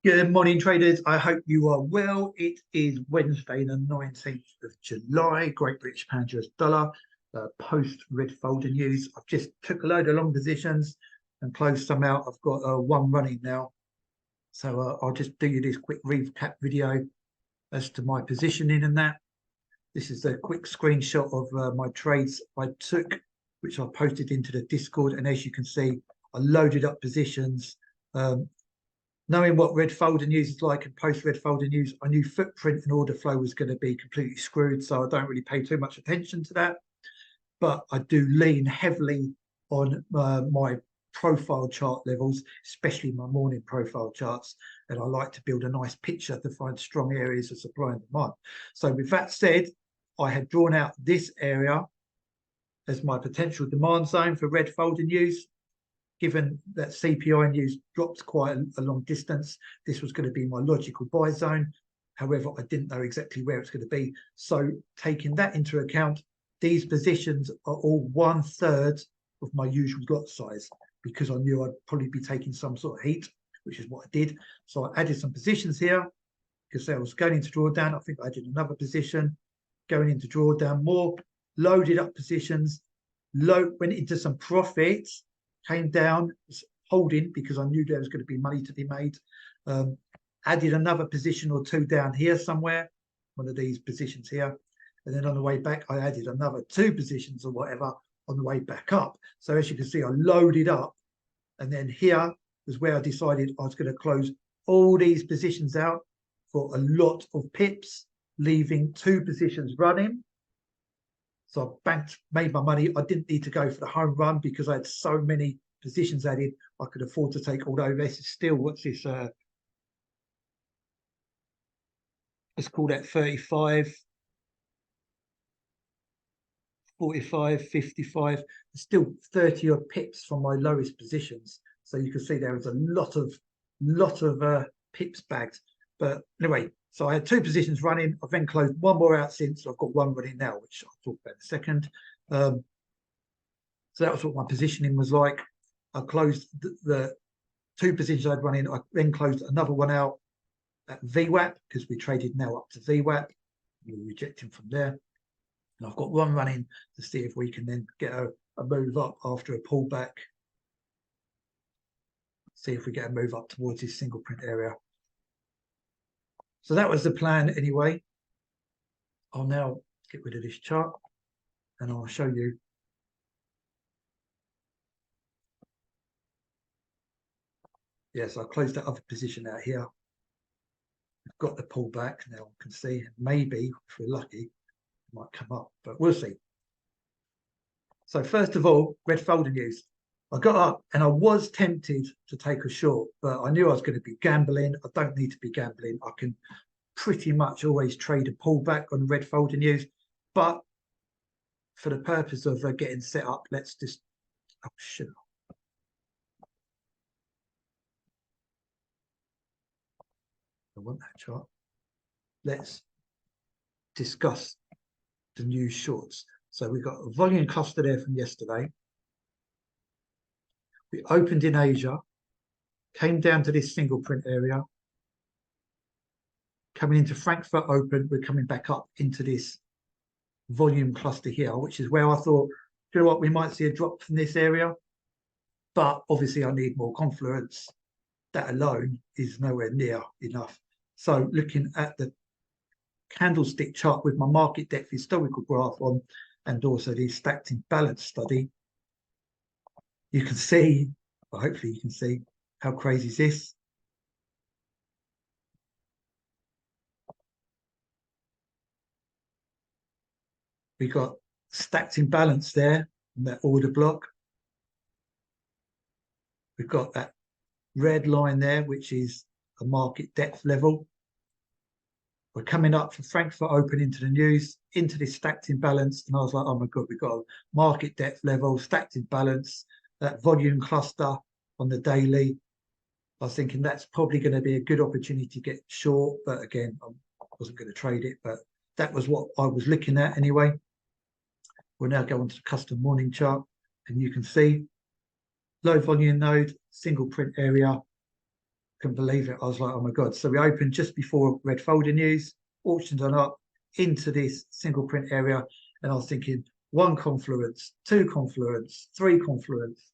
Good morning, traders. I hope you are well. It is Wednesday, the 19th of July. Great British Pound US Dollar. Post red folder news. I've just took a load of long positions and closed some out. I've got one running now. So I'll just do you this quick recap video as to my positioning and that. This is a quick screenshot of my trades I took, which I posted into the Discord. And as you can see, I loaded up positions. Knowing what red folder news is like and post red folder news, I knew footprint and order flow was going to be completely screwed, so I don't really pay too much attention to that. But I do lean heavily on my profile chart levels, especially my morning profile charts, and I like to build a nice picture to find strong areas of supply and demand. So with that said, I had drawn out this area as my potential demand zone for red folder news. Given that CPI news dropped quite a long distance, this was going to be my logical buy zone. However, I didn't know exactly where it's going to be. So taking that into account, these positions are all 1/3 of my usual lot size because I knew I'd probably be taking some sort of heat, which is what I did. So I added some positions here because I was going into drawdown. I think I did another position, going into drawdown, more loaded up positions, went into some profits, came down, holding because I knew there was going to be money to be made. Added another position or two down here somewhere, one of these positions here. And then on the way back, I added another 2 positions or whatever on the way back up. So as you can see, I loaded up. And then here was where I decided I was going to close all these positions out for a lot of pips, leaving 2 positions running. So I banked, made my money. I didn't need to go for the home run because I had so many positions added. I could afford to take all those. This is still, what's this? Let's call that 35, 45, 55. There's still 30 odd pips from my lowest positions. So you can see there was a lot of pips bagged. But anyway, so I had 2 positions running. I've then closed one more out since. I've got one running now, which I'll talk about in a second. So that was what my positioning was like. I closed the 2 positions I'd run in. I then closed another one out at VWAP because we traded now up to VWAP. We're rejecting from there. And I've got one running to see if we can then get a move up after a pullback. See if we get a move up towards this single print area. So that was the plan anyway. I'll now get rid of this chart and I'll show you. Yes, I closed that other position out here. We've got the pullback now. I can see maybe if we're lucky, it might come up, but we'll see. So first of all, red folder news. I got up and I was tempted to take a short, but I knew I was going to be gambling. I don't need to be gambling. I can pretty much always trade a pullback on red folder news, but for the purpose of getting set up, let's just, oh shit. I want that chart. Let's discuss the new shorts. So we've got a volume cluster there from yesterday. We opened in Asia, came down to this single print area, coming into Frankfurt open, we're coming back up into this volume cluster here, which is where I thought, you know what, we might see a drop from this area, but obviously I need more confluence. That alone is nowhere near enough. So looking at the candlestick chart with my market depth historical graph on, and also the stacked imbalance study, you can see, well, hopefully you can see how crazy is this. We got stacked imbalance there in that order block. We've got that red line there, which is a market depth level. We're coming up from Frankfurt open into the news, into this stacked imbalance. And I was like, oh my God, we've got a market depth level, stacked imbalance, that volume cluster on the daily. I was thinking that's probably going to be a good opportunity to get short. But again, I wasn't going to trade it. But that was what I was looking at anyway. We'll now go on to the custom morning chart. And you can see low volume node, single print area, Couldn't believe it. I was like, oh my God. So we opened just before red folding news, auctioned on up into this single print area. And I was thinking one confluence, two confluence, three confluence,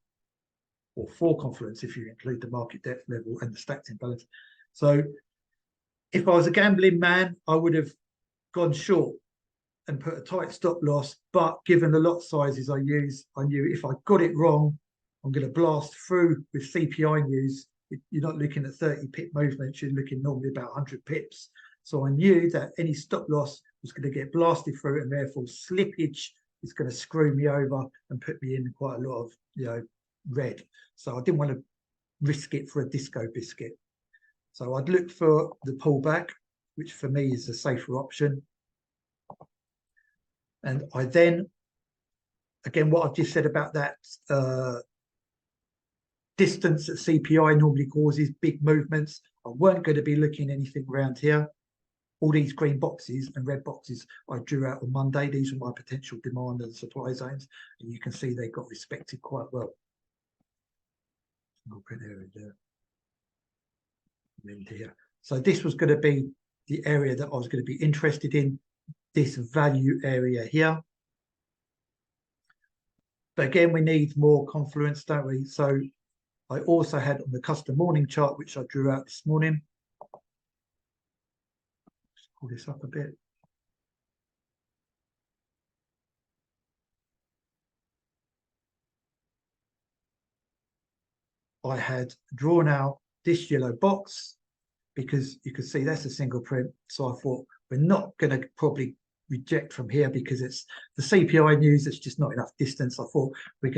or four confluence if you include the market depth level and the stacked imbalance. So if I was a gambling man, I would have gone short and put a tight stop loss. But given the lot sizes I use, I knew if I got it wrong, I'm going to blast through with CPI news. You're not looking at 30 pip movements, you're looking normally about 100 pips. So I knew that any stop loss was going to get blasted through, and therefore slippage is going to screw me over and put me in quite a lot of, red. So I didn't want to risk it for a disco biscuit. So I'd look for the pullback, which for me is a safer option. And I then, again, what I've just said about that distance that CPI normally causes big movements, I weren't going to be looking anything around here. All these green boxes and red boxes I drew out on Monday. These are my potential demand and supply zones. And you can see they got respected quite well. I'll print area there. And here. So this was going to be the area that I was going to be interested in, this value area here. But again, we need more confluence, don't we? So I also had on the custom morning chart, which I drew out this morning. Let's pull this up a bit. I had drawn out this yellow box because you could see that's a single print. So I thought we're not going to probably reject from here because it's the CPI news. It's just not enough distance. I thought if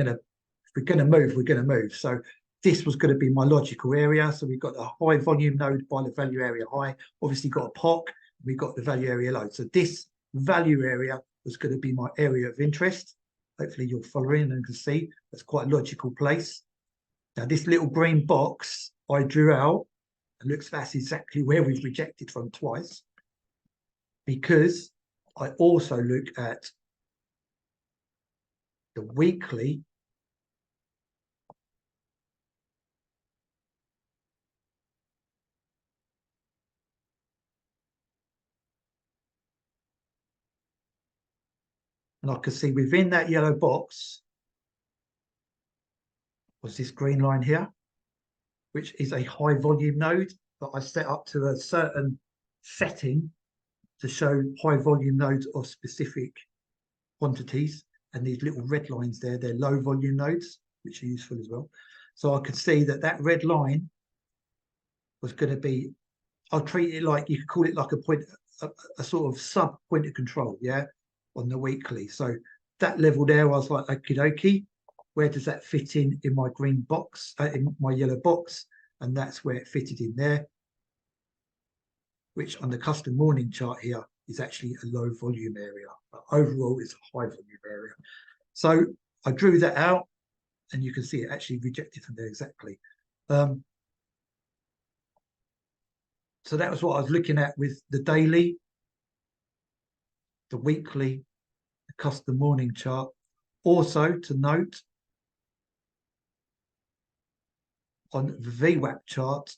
we're going to move. So this was going to be my logical area. So we've got the high volume node by the value area high. Obviously got a POC. We got the value area low. So this value area was going to be my area of interest. Hopefully you're following and can see that's quite a logical place. Now this little green box I drew out, and looks that's exactly where we've rejected from twice, because I also look at the weekly and I could see within that yellow box was this green line here, which is a high volume node that I set up to a certain setting to show high volume nodes of specific quantities. And these little red lines there, they're low volume nodes, which are useful as well. So I could see that that red line was going to be, I'll treat it like, you could call it like a sort of sub point of control, yeah, on the weekly. So that level there, I was like, okie dokie, where does that fit in my green box, in my yellow box? And that's where it fitted in there, which on the custom morning chart here is actually a low volume area, but overall it's a high volume area. So I drew that out, and you can see it actually rejected from there exactly. So that was what I was looking at with the daily, the weekly, the custom morning chart. Also to note, on the VWAP chart,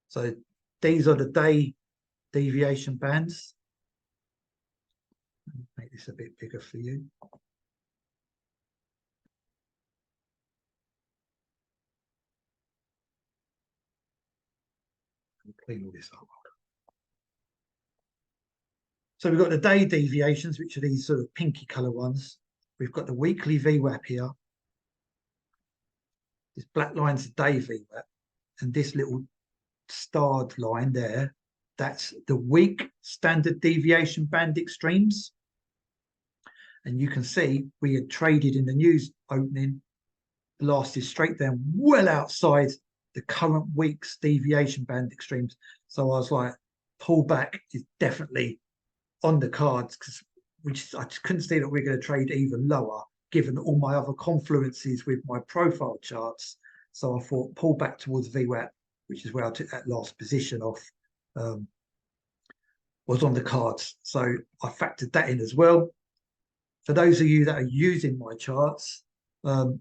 so these are the day deviation bands. Make this a bit bigger for you. Clean all this up. So we've got the day deviations, which are these sort of pinky color ones. We've got the weekly VWAP here. This black line's the day VWAP, and this little starred line there, that's the week standard deviation band extremes. And you can see we had traded in the news opening, blasted straight down well outside the current week's deviation band extremes. So I was like, pullback is definitely on the cards, because I just couldn't see that we're going to trade even lower given all my other confluences with my profile charts. So I thought pull back towards VWAP, which is where I took that last position off, was on the cards. So I factored that in as well. For those of you that are using my charts,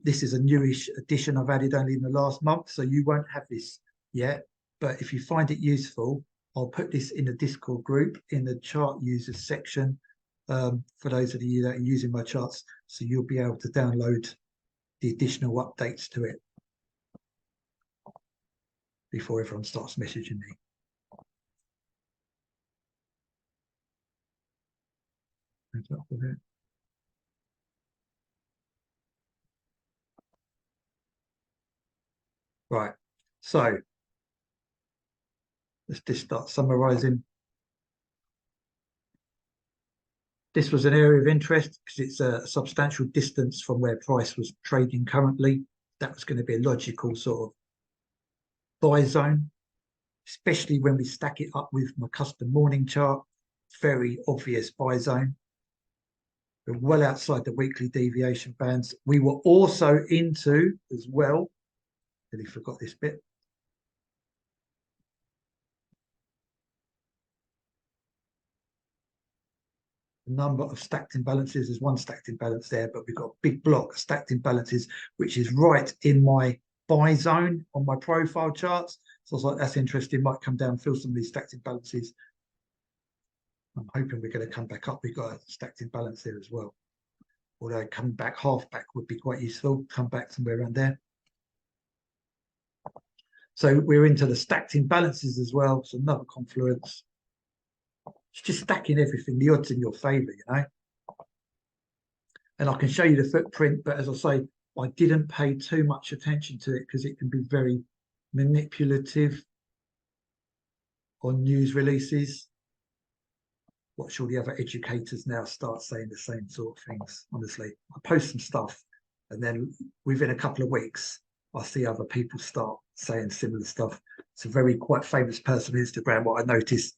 This is a newish addition I've added only in the last month, so you won't have this yet. But if you find it useful, I'll put this in the Discord group in the chart users section for those of you that are using my charts, so you'll be able to download the additional updates to it before everyone starts messaging me. Right, so let's just start summarizing. This was an area of interest because it's a substantial distance from where price was trading currently. That was going to be a logical sort of buy zone, especially when we stack it up with my custom morning chart. Very obvious buy zone. We're well outside the weekly deviation bands. We were also into as well, really forgot this bit, the number of stacked imbalances. There's one stacked imbalance there, but we've got a big block of stacked imbalances, which is right in my buy zone on my profile charts. So I was like, that's interesting, might come down, fill some of these stacked imbalances. I'm hoping we're going to come back up. We've got a stacked imbalance there as well. Although coming back, half back would be quite useful. Come back somewhere around there. So we're into the stacked imbalances as well. So another confluence. It's just stacking everything, the odds in your favor, you know. And I can show you the footprint, but as I say, I didn't pay too much attention to it because it can be very manipulative on news releases. Watch all the other educators now start saying the same sort of things. Honestly, I post some stuff and then within a couple of weeks, I see other people start saying similar stuff. It's a very quite famous person on Instagram. What I noticed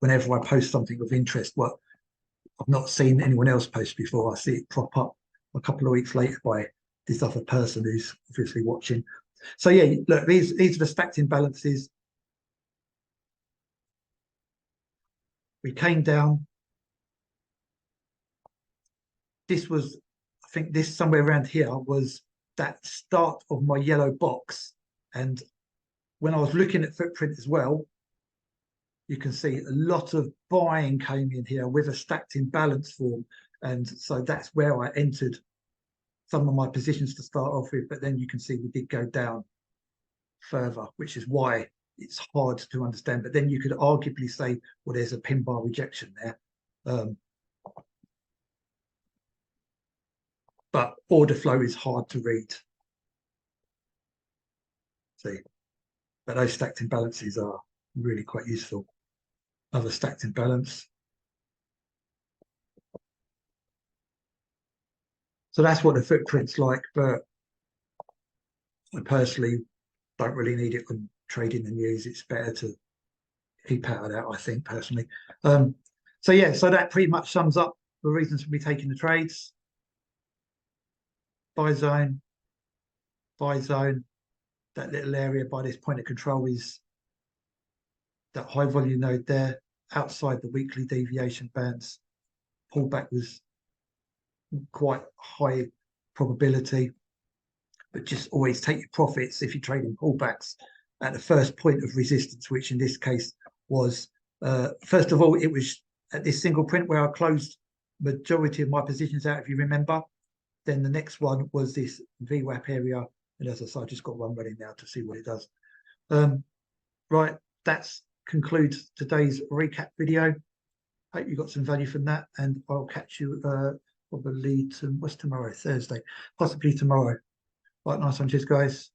whenever I post something of interest, what I've not seen anyone else post before, I see it prop up a couple of weeks later by this other person who's obviously watching. So yeah, look, these are the stacked imbalances. We came down. This was, I think this somewhere around here was that start of my yellow box. And when I was looking at footprint as well, you can see a lot of buying came in here with a stacked imbalance form. And so that's where I entered some of my positions to start off with. But then you can see we did go down further, which is why it's hard to understand. But then you could arguably say, well, there's a pin bar rejection there. But order flow is hard to read. See, but those stacked imbalances are really quite useful. Another stacked imbalance. So that's what the footprint's like, but I personally don't really need it when trading the news. It's better to keep out of that, I think, personally. So yeah, so that pretty much sums up the reasons for me taking the trades. Buy zone, that little area by this point of control is that high volume node there, outside the weekly deviation bands. Pullback was quite high probability, but just always take your profits if you're trading pullbacks at the first point of resistance, which in this case was, first of all, it was at this single print where I closed majority of my positions out, if you remember. Then the next one was this VWAP area. And as I said, I just got one running now to see what it does. Right, that concludes today's recap video. Hope you got some value from that, and I'll catch you probably what's tomorrow? Thursday, possibly tomorrow. Right, nice one, cheers, guys.